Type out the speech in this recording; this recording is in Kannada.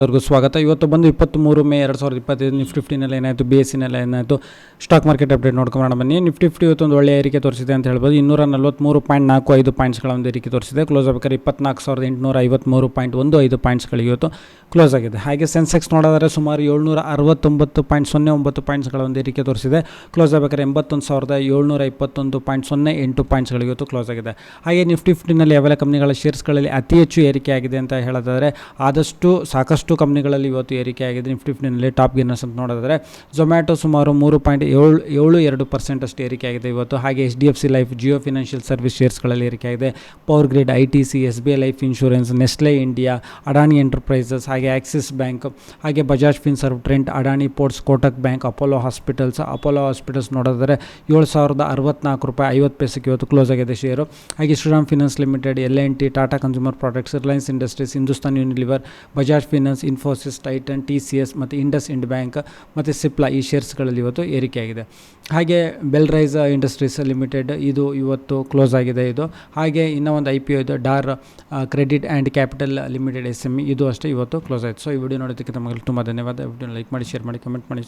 ಅವ್ರಿಗೂ ಸ್ವಾಗತ. ಇವತ್ತು ಬಂದು 23 ಮೇ 2025 ನಿಫ್ಟಿ 50ನಲ್ಲಿ ಏನಾಯಿತು, BSEನಲ್ಲಿ ಏನಾಯಿತು, ಸ್ಟಾಕ್ ಮಾರ್ಕೆಟ್ ಅಪ್ಡೇಟ್ ನೋಡ್ಕೊಂಡು ಬನ್ನಿ. ನಿಫ್ಟಿ 50 ಇವತ್ತೊಂದು ಒಳ್ಳೆಯ ಏರಿಕೆ ತೋರಿಸಿದೆ ಅಂತ ಹೇಳ್ಬೋದು. 243.45 ಪಾಯಿಂಟ್ಸ್ಗಳ ಒಂದು ಏರಿಕೆ ತೋರಿಸಿದೆ. ಕ್ಲೋಸ್ ಆಗಬೇಕಾದ್ರೆ 24,853.15 ಪಾಯಿಂಟ್ಸ್ಗಳಿಗೆ ಇವತ್ತು ಕ್ಲೋಸ್ ಆಗಿದೆ. ಹಾಗೆ ಸೆನ್ಸೆಕ್ಸ್ ನೋಡಿದರೆ ಸುಮಾರು 769.09 ಪಾಯಿಂಟ್ಸ್ಗಳ ಒಂದು ಏರಿಕೆ ತೋರಿಸಿದೆ. ಕ್ಲೋಸ್ ಆಗಬೇಕಾದ್ರೆ 81,721.08 ಪಾಯಿಂಟ್ಸ್ಗಳಿಗೆ ಇವತ್ತು ಕ್ಲೋಸ್ ಆಗಿದೆ. ಹಾಗೆ ನಿಫ್ಟಿ 50ನಲ್ಲಿ ಯಾವೆಲ್ಲ ಕಂಪ್ನಿಗಳ ಶೇರ್ಸ್ಗಳಲ್ಲಿ ಅತಿ ಹೆಚ್ಚು ಏರಿಕೆ ಆಗಿದೆ ಅಂತ ಹೇಳೋದಾದರೆ ಸಾಕಷ್ಟು ಕಂಪ್ನಿಗಳಲ್ಲಿ ಇವತ್ತು ಏರಿಕೆ ಆಗಿದೆ. ನಿಫ್ಟಿ 50ನಲ್ಲಿ ಟಾಪ್ ಗೇನರ್ಸ್ ಅಂತ ನೋಡಿದ್ರೆ ಝೊಮ್ಯಾಟೊ ಸುಮಾರು 3.72% ಅಷ್ಟು ಏರಿಕೆ ಆಗಿದೆ ಇವತ್ತು. ಹಾಗೆ HDFC life, Jio financial service ಶೇರ್ಸ್ಗಳಲ್ಲಿ ಏರಿಕೆ ಆಗಿದೆ. Power grid, ITC, SBI life insurance, Nestle India, Adani enterprises, ಹಾಗೆ ಆಕ್ಸಿಸ್ ಬ್ಯಾಂಕ್, ಹಾಗೆ Bajaj Finserv, Trent, Adani ports, Kotak bank, Apollo hospitals ನೋಡಿದ್ರೆ 7,064.50 ಇವತ್ತು ಕ್ಲೋಸ್ ಆಗಿದೆ ಶೇರು. ಹಾಗೆ Shriram finance limited, L&T, Tata consumer products, Reliance industries, Hindustan Unilever, Bajaj finance, Infosys, Titan, TCS ಮತ್ತು ಇಂಡಸ್ ಇಂಡ್ ಬ್ಯಾಂಕ್ ಮತ್ತು ಸಿಪ್ಲಾ ಈ ಶೇರ್ಸ್ಗಳಲ್ಲಿ ಇವತ್ತು ಏರಿಕೆಯಾಗಿದೆ. ಹಾಗೆ ಬೆಲ್ರೈಸ್ ಇಂಡಸ್ಟ್ರೀಸ್ ಲಿಮಿಟೆಡ್ ಇದು ಇವತ್ತು ಕ್ಲೋಸ್ ಆಗಿದೆ ಇದು. ಹಾಗೆ ಇನ್ನೂ ಒಂದು IPO ಇದು Dar credit and capital limited SME ಇದು ಅಷ್ಟೇ ಇವತ್ತು ಕ್ಲೋಸ್ ಆಯಿತು. ಸೊ ಈ ವಿಡಿಯೋ ನೋಡೋದಕ್ಕೆ ತಮಗೆ ತುಂಬ ಧನ್ಯವಾದ. ವಿಡಿಯೋ ಲೈಕ್ ಮಾಡಿ, ಶೇರ್ ಮಾಡಿ, ಕಮೆಂಟ್ ಮಾಡಿ,